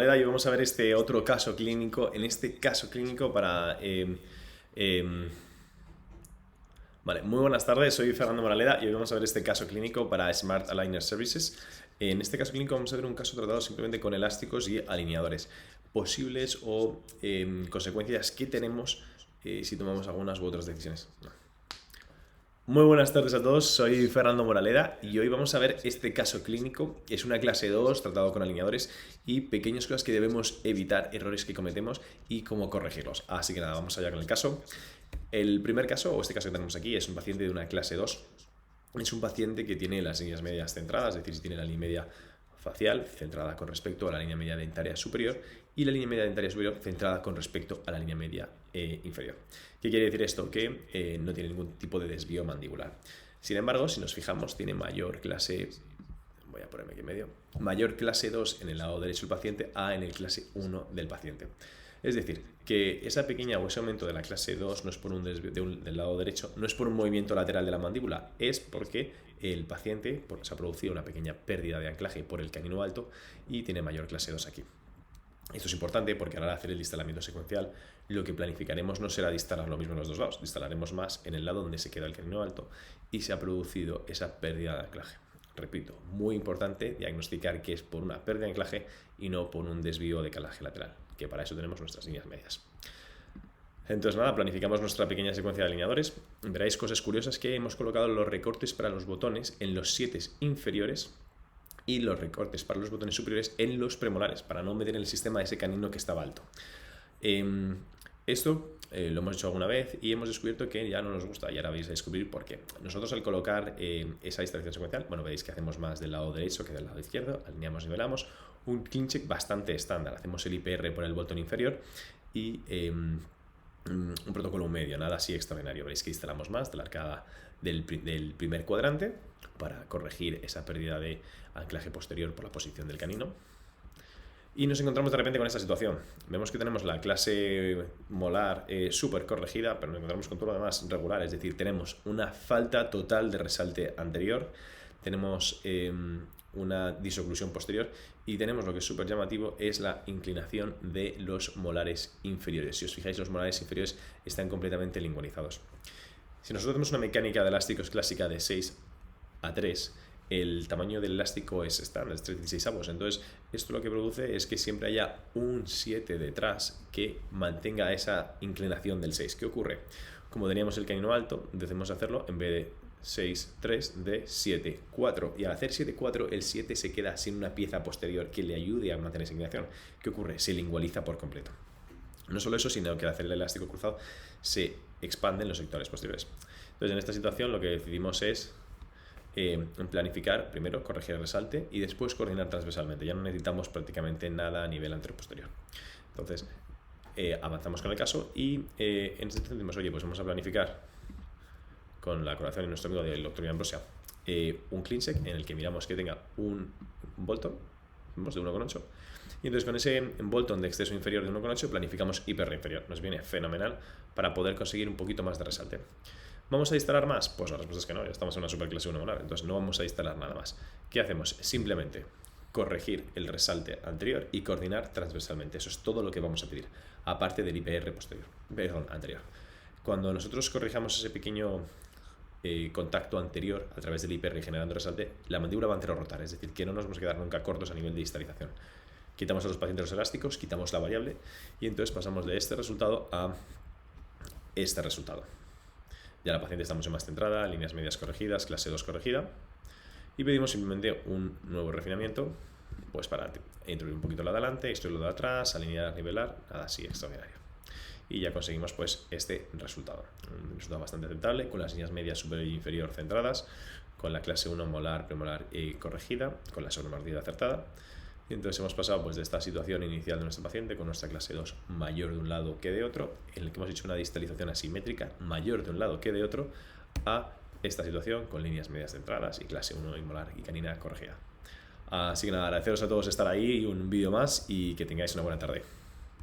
Y vamos a ver este otro caso clínico. En este caso clínico para... Vale, muy buenas tardes, soy Fernando Moraleda y hoy vamos a ver este caso clínico para Smart Aligner Services. En este caso clínico vamos a ver un caso tratado simplemente con elásticos y alineadores. Posibles o consecuencias que tenemos si tomamos algunas u otras decisiones. Muy buenas tardes a todos, soy Fernando Moraleda y hoy vamos a ver este caso clínico. Es una clase 2 tratado con alineadores y pequeñas cosas que debemos evitar, errores que cometemos y cómo corregirlos. Así que nada, vamos allá con el caso. El primer caso, o este caso que tenemos aquí, es un paciente de una clase 2. Es un paciente que tiene las líneas medias centradas, es decir, si tiene la línea media facial centrada con respecto a la línea media dentaria superior y la línea media dentaria superior centrada con respecto a la línea media inferior. ¿Qué quiere decir esto? Que no tiene ningún tipo de desvío mandibular. Sin embargo, si nos fijamos, tiene mayor clase, voy a ponerme aquí en medio, mayor clase 2 en el lado derecho del paciente a en el clase 1 del paciente. Es decir, que esa pequeña o ese aumento de la clase 2 no es por un desvío del lado derecho, no es por un movimiento lateral de la mandíbula, es porque el paciente se ha producido una pequeña pérdida de anclaje por el canino alto y tiene mayor clase 2 aquí. Esto es importante porque a la hora de hacer el distalamiento secuencial, lo que planificaremos no será distalar lo mismo en los dos lados, distalaremos más en el lado donde se queda el canino alto y se ha producido esa pérdida de anclaje. Repito, muy importante diagnosticar que es por una pérdida de anclaje y no por un desvío de calaje lateral, que para eso tenemos nuestras líneas medias. Entonces nada, planificamos nuestra pequeña secuencia de alineadores. Veréis cosas curiosas que hemos colocado los recortes para los botones en los 7 inferiores y los recortes para los botones superiores en los premolares, para no meter en el sistema ese canino que estaba alto. Esto lo hemos hecho alguna vez y hemos descubierto que ya no nos gusta y ahora vais a descubrir por qué. Nosotros al colocar esa distracción secuencial, bueno, veis que hacemos más del lado derecho que del lado izquierdo, alineamos, nivelamos, un clean check bastante estándar, hacemos el IPR por el botón inferior y un protocolo medio, nada así extraordinario. Veis que instalamos más de la arcada del primer cuadrante para corregir esa pérdida de anclaje posterior por la posición del canino. Y nos encontramos de repente con esta situación. Vemos que tenemos la clase molar súper corregida, pero nos encontramos con todo lo demás regular. Es decir, tenemos una falta total de resalte anterior, tenemos una disoclusión posterior y tenemos lo que es súper llamativo, es la inclinación de los molares inferiores. Si os fijáis, los molares inferiores están completamente lingualizados. Si nosotros tenemos una mecánica de elásticos clásica de 6:3, el tamaño del elástico es estándar, es 3/16avos. Entonces, esto lo que produce es que siempre haya un 7 detrás que mantenga esa inclinación del 6. ¿Qué ocurre? Como teníamos el canino alto, debemos hacerlo en vez de 6:3 de 7:4. Y al hacer 7:4, el 7 se queda sin una pieza posterior que le ayude a mantener esa inclinación. ¿Qué ocurre? Se lingualiza por completo. No solo eso, sino que al hacer el elástico cruzado se expanden los sectores posteriores. Entonces, en esta situación lo que decidimos es planificar, primero corregir el resalte y después coordinar transversalmente. Ya no necesitamos prácticamente nada a nivel anteroposterior. Entonces, avanzamos con el caso y en este momento decimos, oye, pues vamos a planificar con la colaboración de nuestro amigo del doctor Ambrosia un clean check en el que miramos que tenga un Bolton de 1,8 y entonces con ese Bolton de exceso inferior de 1,8 planificamos hiper inferior. Nos viene fenomenal para poder conseguir un poquito más de resalte. ¿Vamos a instalar más? Pues la respuesta es que no, ya estamos en una superclase 1 molar, entonces no vamos a instalar nada más. ¿Qué hacemos? Simplemente corregir el resalte anterior y coordinar transversalmente. Eso es todo lo que vamos a pedir, aparte del IPR anterior. Cuando nosotros corrijamos ese pequeño contacto anterior a través del IPR generando resalte, la mandíbula va a rotar, es decir, que no nos vamos a quedar nunca cortos a nivel de distalización. Quitamos a los pacientes los elásticos, quitamos la variable y entonces pasamos de este resultado a este resultado. Ya la paciente está mucho más centrada, líneas medias corregidas, clase 2 corregida y pedimos simplemente un nuevo refinamiento pues para introducir un poquito lo de adelante, esto lo de atrás, alinear, nivelar, nada así extraordinario. Y ya conseguimos pues este resultado, un resultado bastante aceptable con las líneas medias superior e inferior centradas, con la clase 1 molar, premolar y corregida, con la sobremordida acertada. Y entonces hemos pasado pues de esta situación inicial de nuestro paciente con nuestra clase 2 mayor de un lado que de otro, en el que hemos hecho una distalización asimétrica mayor de un lado que de otro, a esta situación con líneas medias centradas y clase 1 molar y canina corregida. Así que nada, agradeceros a todos estar ahí y un vídeo más y que tengáis una buena tarde.